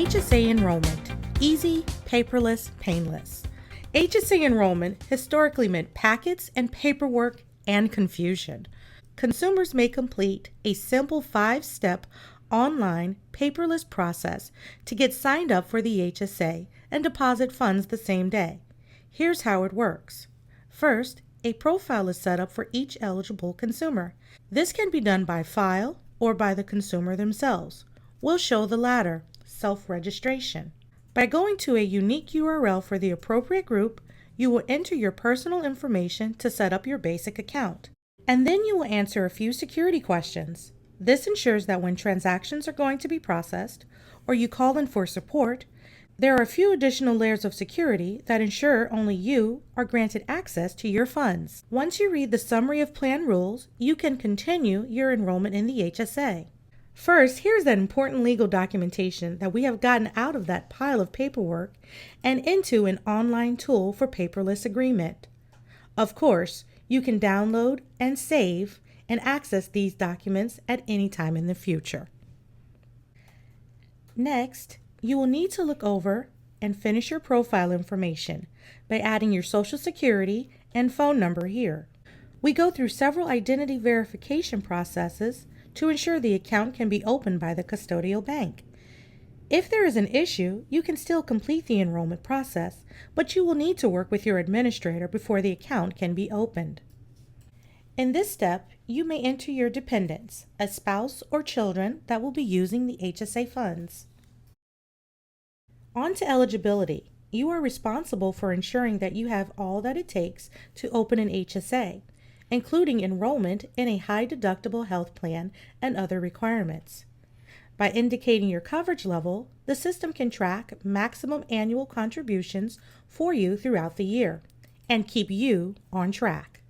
HSA Enrollment. Easy, paperless, painless. HSA Enrollment historically meant packets and paperwork and confusion. Consumers may complete a simple 5-step online paperless process to get signed up for the HSA and deposit funds the same day. Here's how it works. First, a profile is set up for each eligible consumer. This can be done by file or by the consumer themselves. We'll show the latter, self-registration. By going to a unique URL for the appropriate group, you will enter your personal information to set up your basic account. And then you will answer a few security questions. This ensures that when transactions are going to be processed, or you call in for support, there are a few additional layers of security that ensure only you are granted access to your funds. Once you read the summary of plan rules, you can continue your enrollment in the HSA. First, here's that important legal documentation that we have gotten out of that pile of paperwork and into an online tool for paperless agreement. Of course, you can download and save and access these documents at any time in the future. Next, you will need to look over and finish your profile information by adding your Social Security and phone number here. We go through several identity verification processes to ensure the account can be opened by the custodial bank. If there is an issue, you can still complete the enrollment process, but you will need to work with your administrator before the account can be opened. In this step, you may enter your dependents, a spouse or children that will be using the HSA funds. On to eligibility. You are responsible for ensuring that you have all that it takes to open an HSA, including enrollment in a high-deductible health plan and other requirements. By indicating your coverage level, the system can track maximum annual contributions for you throughout the year and keep you on track.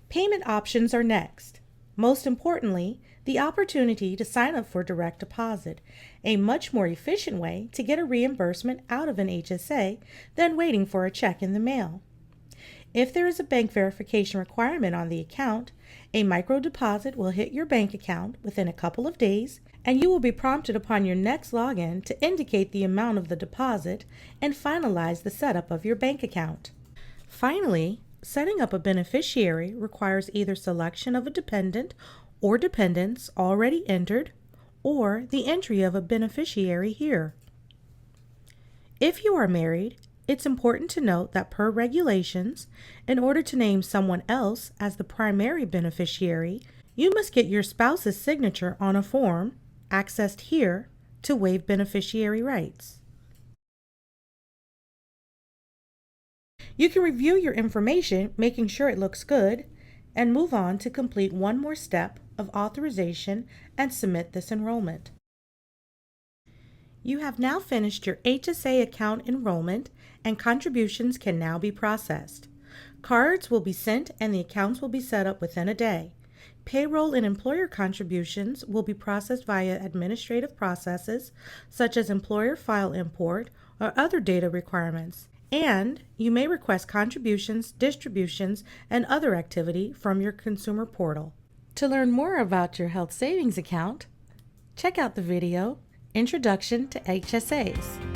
Payment options are next. Most importantly, the opportunity to sign up for direct deposit, a much more efficient way to get a reimbursement out of an HSA than waiting for a check in the mail. If there is a bank verification requirement on the account, a micro deposit will hit your bank account within a couple of days, and you will be prompted upon your next login to indicate the amount of the deposit and finalize the setup of your bank account. Finally, setting up a beneficiary requires either selection of a dependent or dependents already entered, or the entry of a beneficiary here. If you are married, it's important to note that per regulations, in order to name someone else as the primary beneficiary, you must get your spouse's signature on a form, accessed here, to waive beneficiary rights. You can review your information, making sure it looks good, and move on to complete one more step of authorization and submit this enrollment. You have now finished your HSA account enrollment, and contributions can now be processed. Cards will be sent and the accounts will be set up within a day. Payroll and employer contributions will be processed via administrative processes such as employer file import or other data requirements. And you may request contributions, distributions, and other activity from your consumer portal. To learn more about your health savings account, check out the video Introduction to HSAs.